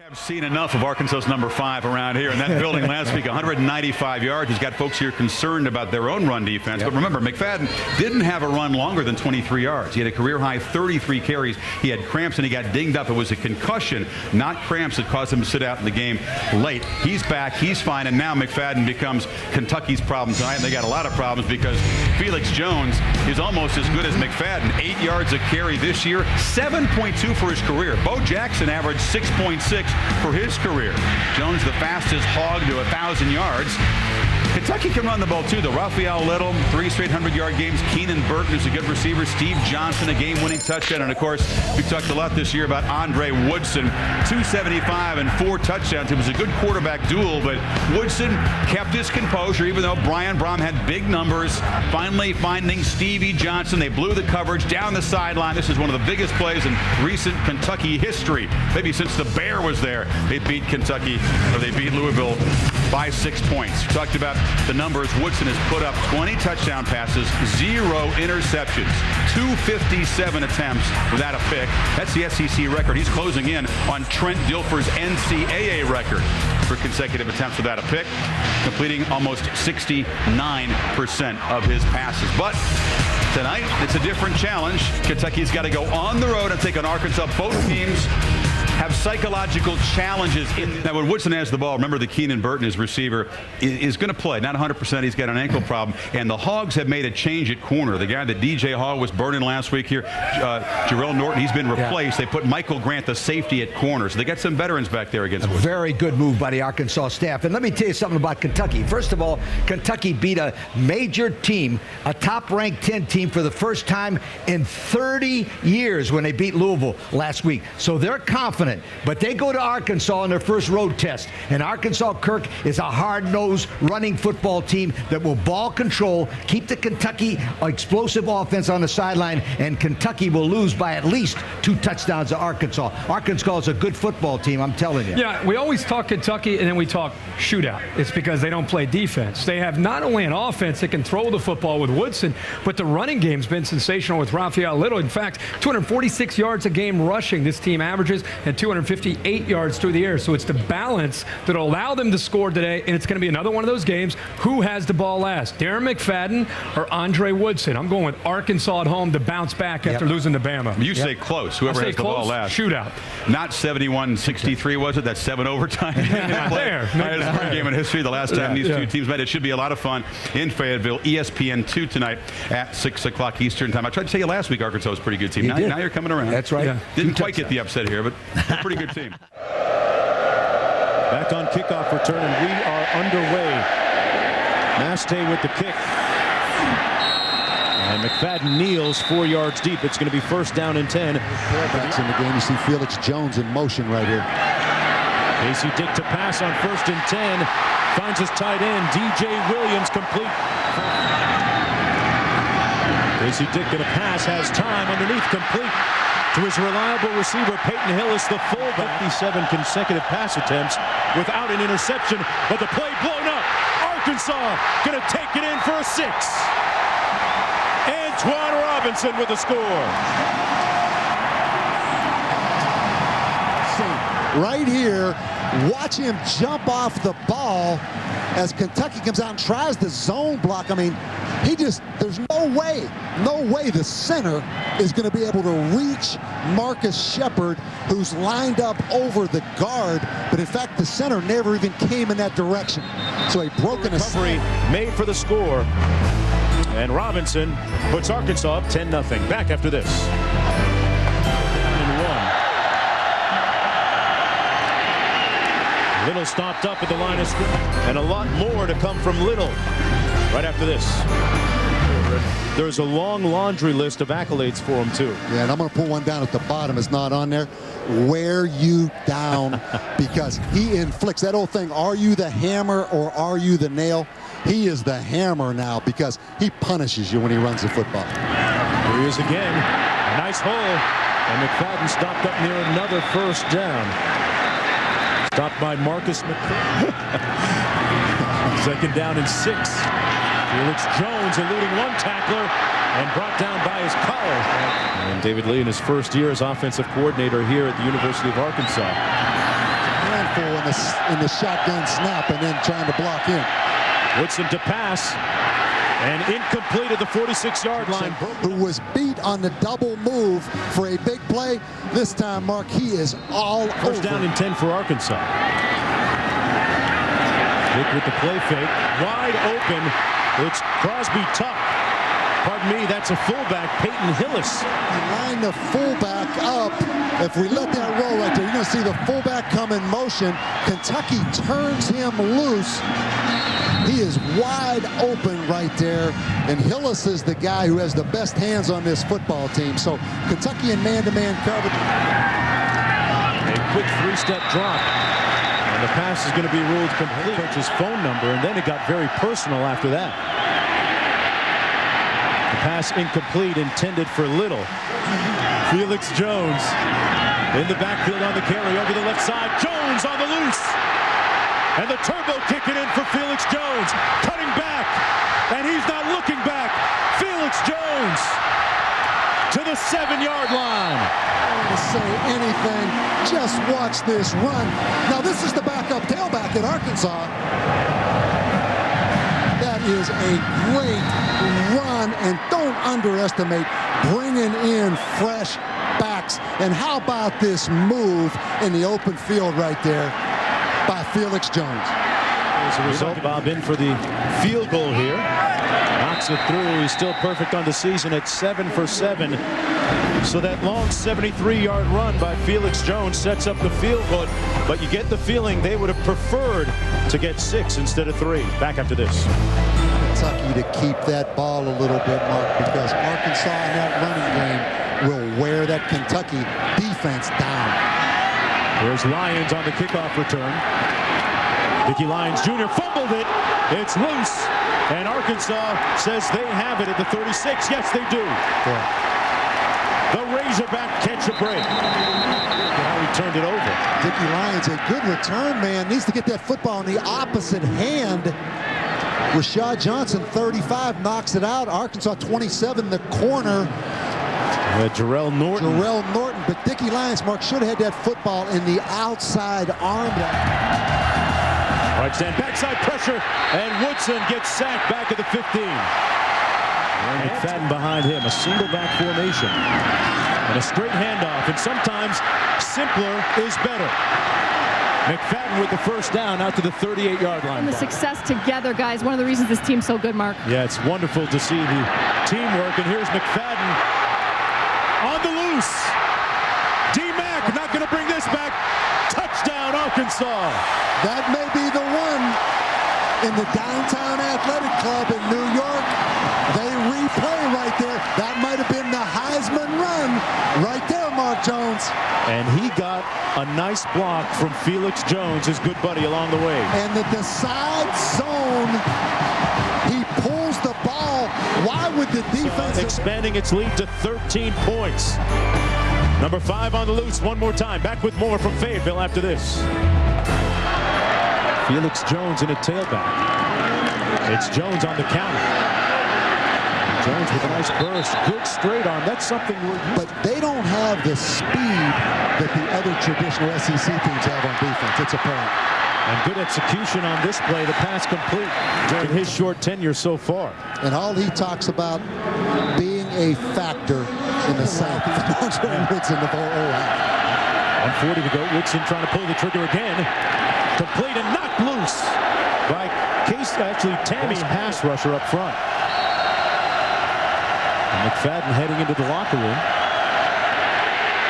I've seen enough of Arkansas's number 5 around here in that building last week. 195 yards. He's got folks here concerned about their own run defense. But remember, McFadden didn't have a run longer than 23 yards. He had a career-high 33 carries. He had cramps and he got dinged up. It was a concussion, not cramps, that caused him to sit out in the game late. He's back. He's fine. And now McFadden becomes Kentucky's problem tonight. And they got a lot of problems because Felix Jones is almost as good as McFadden. 8 yards a carry this year, 7.2 for his career. Bo Jackson averaged 6.6 for his career. Jones, the fastest hog to 1,000 yards. Kentucky can run the ball too, though. Raphael Little, 3 straight 100-yard games. Keenan Burton is a good receiver. Steve Johnson, a game-winning touchdown. And, of course, we talked a lot this year about Andre Woodson, 275 and 4 touchdowns. It was a good quarterback duel, but Woodson kept his composure, even though Brian Brohm had big numbers. Finally finding Stevie Johnson. They blew the coverage down the sideline. This is one of the biggest plays in recent Kentucky history. Maybe since the Bear was there, they beat Kentucky, or they beat Louisville by 6 points. We talked about the numbers. Woodson has put up 20 touchdown passes, 0 interceptions, 257 attempts without a pick. That's the SEC record. He's closing in on Trent Dilfer's NCAA record for consecutive attempts without a pick, completing almost 69% of his passes. But tonight, it's a different challenge. Kentucky's got to go on the road and take on Arkansas. Both teams have psychological challenges. Now, when Woodson has the ball, remember the Keenan Burton, his receiver, is going to play. Not 100%. He's got an ankle problem. And the Hogs have made a change at corner. The guy that DJ Hogg was burning last week here, Jarrell Norton, he's been replaced. They put Michael Grant, the safety, at corner. So they got some veterans back there against Woodson. Very good move by the Arkansas staff. And let me tell you something about Kentucky. First of all, Kentucky beat a major team, a top-ranked 10 team, for the first time in 30 years when they beat Louisville last week. So they're confident. But they go to Arkansas in their first road test. And Arkansas, Kirk, is a hard-nosed running football team that will ball control, keep the Kentucky explosive offense on the sideline, and Kentucky will lose by at least 2 touchdowns to Arkansas. Arkansas is a good football team, I'm telling you. Yeah, we always talk Kentucky and then we talk shootout. It's because they don't play defense. They have not only an offense that can throw the football with Woodson, but the running game's been sensational with Raphael Little. In fact, 246 yards a game rushing this team averages, and 258 yards through the air. So it's the balance that'll allow them to score today, and it's going to be another one of those games. Who has the ball last, Darren McFadden or Andre Woodson? I'm going with Arkansas at home to bounce back after losing to Bama. You say close. Whoever has the ball last. Shootout. Not 71-63, was it? That's 7 overtime. There. Highest game in history the last time these two teams met. It should be a lot of fun in Fayetteville. ESPN2 tonight at 6 o'clock Eastern time. I tried to tell you last week Arkansas was a pretty good team. Now you're coming around. That's right. Yeah. Didn't quite get the upset here, but a pretty good team. Back on kickoff return, and we are underway. Mastay with the kick. And McFadden kneels 4 yards deep. It's going to be first down and 10. Quarterbacks in the game. You see Felix Jones in motion right here. Casey Dick to pass on first and 10. Finds his tight end, DJ Williams, complete. Casey Dick going to pass, has time underneath, complete to his reliable receiver, Peyton Hillis, the fullback. 57 consecutive pass attempts without an interception, but the play blown up. Arkansas going to take it in for a 6. Antoine Robinson with the score. Right here, watch him jump off the ball as Kentucky comes out and tries the zone block. I mean, there's no way the center is going to be able to reach Marcus Shepard, who's lined up over the guard. But in fact, the center never even came in that direction. So a broken recovery made for the score. And Robinson puts Arkansas up 10-0. Back after this. Little stopped up at the line of scrimmage, and a lot more to come from Little right after this. There's a long laundry list of accolades for him, too. Yeah, and I'm going to put one down at the bottom. It's not on there. Wear you down, because he inflicts that old thing, are you the hammer or are you the nail? He is the hammer now, because he punishes you when he runs the football. Here he is again. A nice hole. And McFadden stopped up near another first down. Stopped by Marcus McCray. Second down and 6. Felix Jones eluding one tackler and brought down by his collar. And David Lee in his first year as offensive coordinator here at the University of Arkansas. careful in the shotgun snap and then trying to block in. Woodson to pass. And incomplete at the 46-yard line. Who was beat on the double move for a big play. This time, Mark, he is all First over. down and 10 for Arkansas. Vic with the play fake. Wide open. It's Crosby Tuck. Pardon me, that's a fullback, Peyton Hillis. Line the fullback up. If we let that roll right there, you're going to see the fullback come in motion. Kentucky turns him loose. He is wide open right there, and Hillis is the guy who has the best hands on this football team. So Kentucky in man-to-man coverage. A quick three-step drop, and the pass is going to be ruled complete. Coach's phone number, and then it got very personal after that. The pass incomplete, intended for Little. Felix Jones in the backfield on the carry over the left side. Jones on the loose. And the turbo kicking in for Felix Jones. Cutting back. And he's not looking back. Felix Jones to the 7-yard line. To say anything, just watch this run. Now this is the backup tailback at Arkansas. That is a great run, and don't underestimate bringing in fresh backs. And how about this move in the open field right there by Felix Jones? As a result, Bob in for the field goal here. Knocks it through. He's still perfect on the season at 7 for 7. So that long 73-yard run by Felix Jones sets up the field goal. But you get the feeling they would have preferred to get 6 instead of 3. Back after this. Kentucky to keep that ball a little bit, Mark, because Arkansas in that running game will wear that Kentucky defense down. There's Lyons on the kickoff return. Dickie Lyons Jr. fumbled it. It's loose. And Arkansas says they have it at the 36. Yes, they do. Yeah. The Razorback catch a break. How he turned it over. Dickie Lyons, a good return man. Needs to get that football in the opposite hand. Rashad Johnson, 35, knocks it out. Arkansas, 27, the corner. Jarrell Norton. But Dickie Lyons, Mark, should have had that football in the outside arm. Right stand, backside pressure, and Woodson gets sacked back at the 15. And McFadden behind him, a single back formation. And a straight handoff, and sometimes simpler is better. McFadden with the first down out to the 38-yard line. And the success together, guys, one of the reasons this team's so good, Mark. Yeah, it's wonderful to see the teamwork, and here's McFadden on the loose. D-Mac not going to bring this back. Touchdown, Arkansas. That may be the one in the Downtown Athletic Club in New York. They replay right there. That might have been the Heisman run right there, Mark Jones. And he got a nice block from Felix Jones, his good buddy, along the way. And the side zone, he pulls the ball. Why would the defense... Expanding its lead to 13 points. Number 5 on the loose one more time. Back with more from Fayetteville after this. Felix Jones in a tailback. It's Jones on the counter. Jones with a nice burst. Good straight arm. That's something we're used to. But they don't have the speed that the other traditional SEC teams have on defense. It's apparent. And good execution on this play. The pass complete during his short tenure so far. And all he talks about being a factor in the South. Woodson the whole half. 1:40 to go. Woodson trying to pull the trigger again. Complete and knocked loose by Tammy, pass rusher up front. And McFadden heading into the locker room.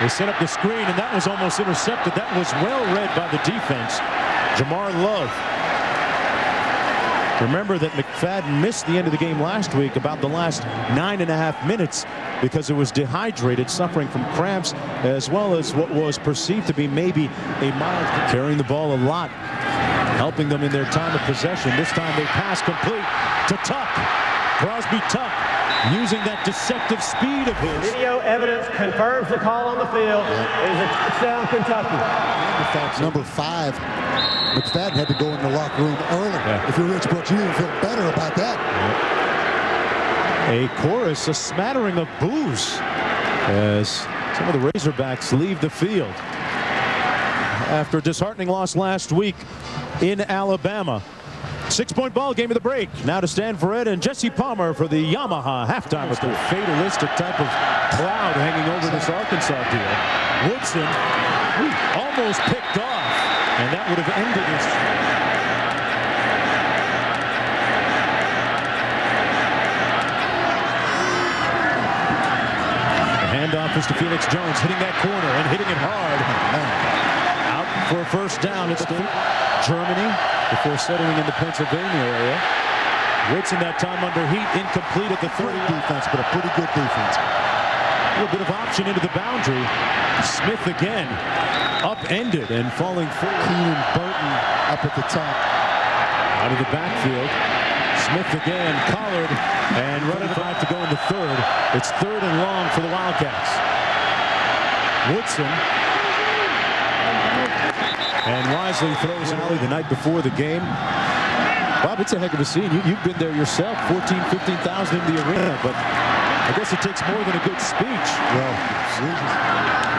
They set up the screen, and that was almost intercepted. That was well read by the defense. Jamar Love. Remember that McFadden missed the end of the game last week, about the last 9.5 minutes, because it was dehydrated, suffering from cramps, as well as what was perceived to be maybe a mild. Carrying the ball a lot, helping them in their time of possession. This time they pass complete to Tuck. Crosby Tuck using that deceptive speed of his. Video evidence confirms the call on the field. It is a touchdown, Kentucky. Number 5, McFadden had to go in the locker room early. Yeah. If you're Rich Brooks, you even feel better about that. A chorus, a smattering of boos as some of the Razorbacks leave the field. after a disheartening loss last week in Alabama. 6-point ball game of the break. Now to stand for it, and Jesse Palmer for the Yamaha halftime. With the fatalistic type of cloud hanging over this Arkansas deal. Woodson almost picked off, and that would have ended his. The handoff is to Felix Jones, hitting that corner and hitting it hard. Out for a first down. It's Germany before settling in the Pennsylvania area. Woodson that time under heat, incomplete at the 30. Defense, but a pretty good defense. A little bit of option into the boundary. Smith again, upended and falling forward. Keenan Burton up at the top. Out of the backfield. Smith again, collared, and running back to go in the third. It's 3rd and long for the Wildcats. Woodson. And wisely throws an alley the night before the game. Bob, it's a heck of a scene. You've been there yourself, 14,000, 15,000 in the arena, but I guess it takes more than a good speech. Well,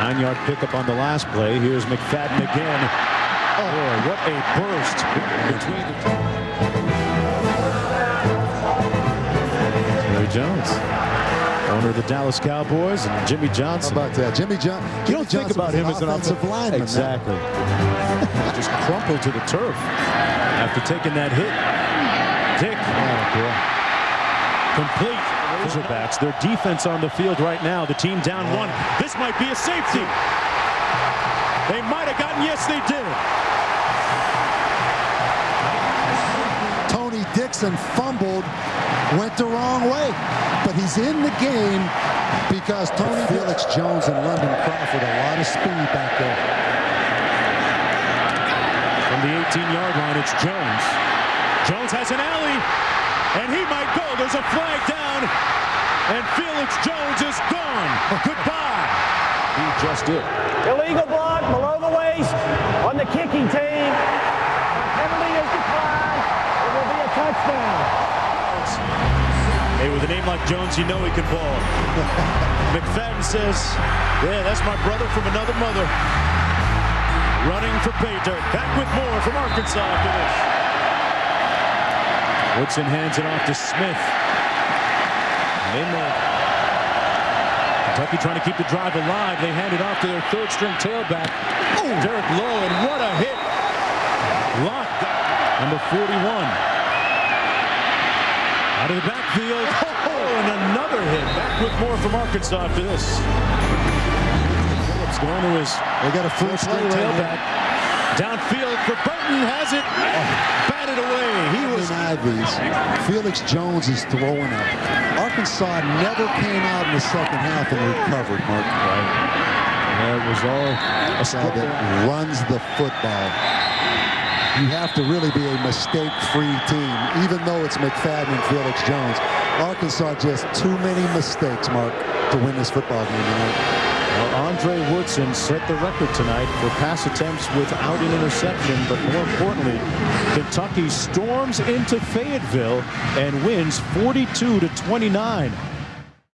9-yard pickup on the last play. Here's McFadden again. Oh, boy, what a burst between the two. Jerry Jones, owner of the Dallas Cowboys, and Jimmy Johnson. how about that? Jimmy Johnson. You don't think about him as an offensive lineman. Exactly. Just crumpled to the turf after taking that hit. Dick. Complete. Razorbacks, their defense on the field right now. The team down 1. This might be a safety. They might have gotten, yes, they did. Tony Dixon fumbled, went the wrong way, but he's in the game because Tony Felix Jones and London Crawford, a lot of speed back there. From the 18-yard line, it's Jones. Jones has an alley, and he might go. There's a flag down, and Felix Jones is gone. Goodbye. He just did. Illegal block below the waist on the kicking team. Penalty is declined. It will be a touchdown. Hey, with a name like Jones, you know he can ball. McFadden says, yeah, that's my brother from another mother. Running for pay dirt. Back with more from Arkansas after this. Woodson hands it off to Smith. Kentucky trying to keep the drive alive. They hand it off to their 3rd-string tailback. Oh, Derek Lowe, and what a hit. Locked up. Number 41. Out of the backfield. Oh, and another hit. Back with more from Arkansas after this. Phillips going to his They got a free play tailback. Downfield for Burton. Has it. Batted away. He was. Felix Jones is throwing up. Arkansas never came out in the second half and recovered, Mark. Right. That was all a Side that runs the football. You have to really be a mistake-free team, even though it's McFadden and Felix Jones. Arkansas just too many mistakes, Mark, to win this football game tonight. Well, Andre Woodson set the record tonight for pass attempts without an interception, but more importantly, Kentucky storms into Fayetteville and wins 42-29.